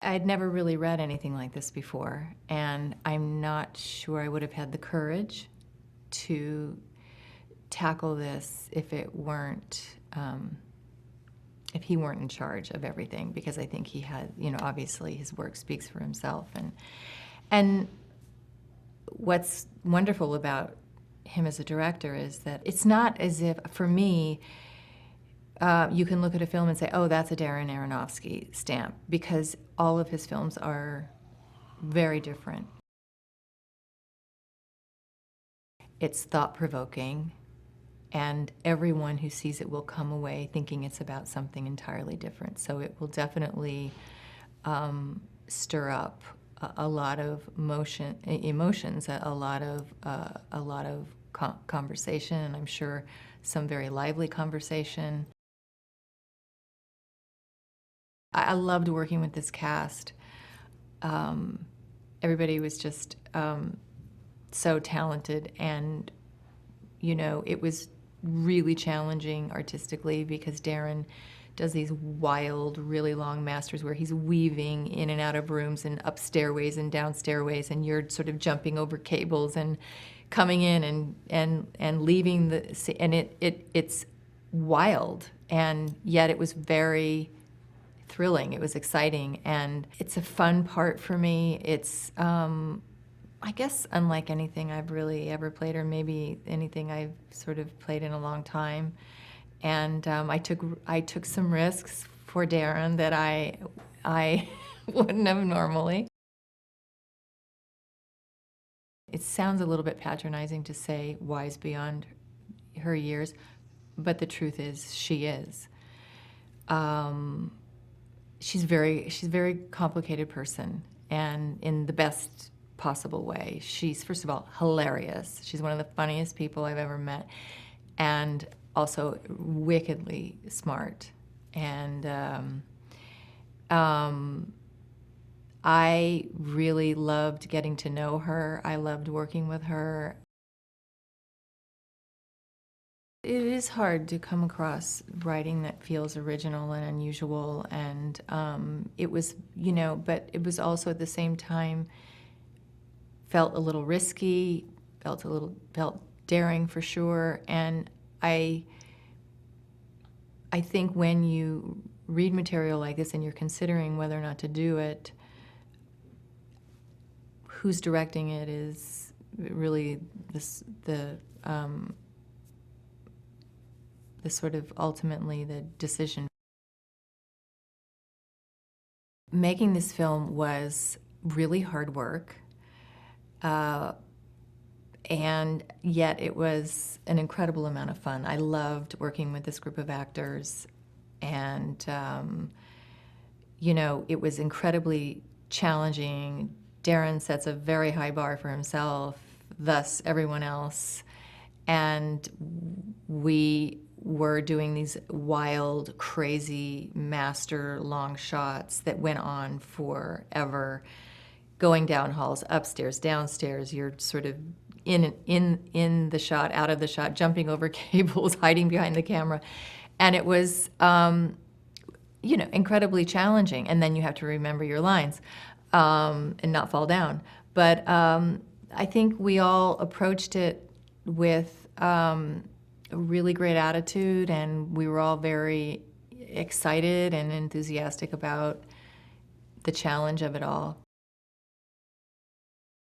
I'd never really read anything like this before, and I'm not sure I would have had the courage to tackle this if it weren't, if he weren't in charge of everything, because I think he had, obviously his work speaks for himself. And what's wonderful about him as a director is that it's not as if, for me, you can look at a film and say, oh, that's a Darren Aronofsky stamp, because all of his films are very different. It's thought-provoking, and everyone who sees it will come away thinking it's about something entirely different. So it will definitely stir up a lot of emotions, a lot of conversation, and I'm sure some very lively conversation. I loved working with this cast. Everybody was just so talented, and it was really challenging artistically because Darren does these wild, really long masters where he's weaving in and out of rooms and up stairways and down stairways, and you're sort of jumping over cables and coming in and leaving and it's wild, and yet it was very thrilling. It was exciting, and it's a fun part for me. It's I guess unlike anything I've really ever played, or maybe anything I've sort of played in a long time. And I took some risks for Darren that I wouldn't have normally. It sounds a little bit patronizing to say wise beyond her years, but the truth is she is. She's a very complicated person, and in the best possible way. She's, first of all, hilarious. She's one of the funniest people I've ever met, and also wickedly smart. And I really loved getting to know her. I loved working with her. It is hard to come across writing that feels original and unusual, and it was, but it was also at the same time felt a little risky, felt daring for sure. And I think when you read material like this and you're considering whether or not to do it, who's directing it is really the sort of ultimately the decision. Making this film was really hard work. And yet it was an incredible amount of fun. I loved working with this group of actors, and it was incredibly challenging. Darren sets a very high bar for himself, thus everyone else, and we were doing these wild, crazy master long shots that went on forever. Going down halls, upstairs, downstairs, you're sort of in the shot, out of the shot, jumping over cables, hiding behind the camera. And it was, incredibly challenging. And then you have to remember your lines and not fall down. But I think we all approached it with a really great attitude, and we were all very excited and enthusiastic about the challenge of it all.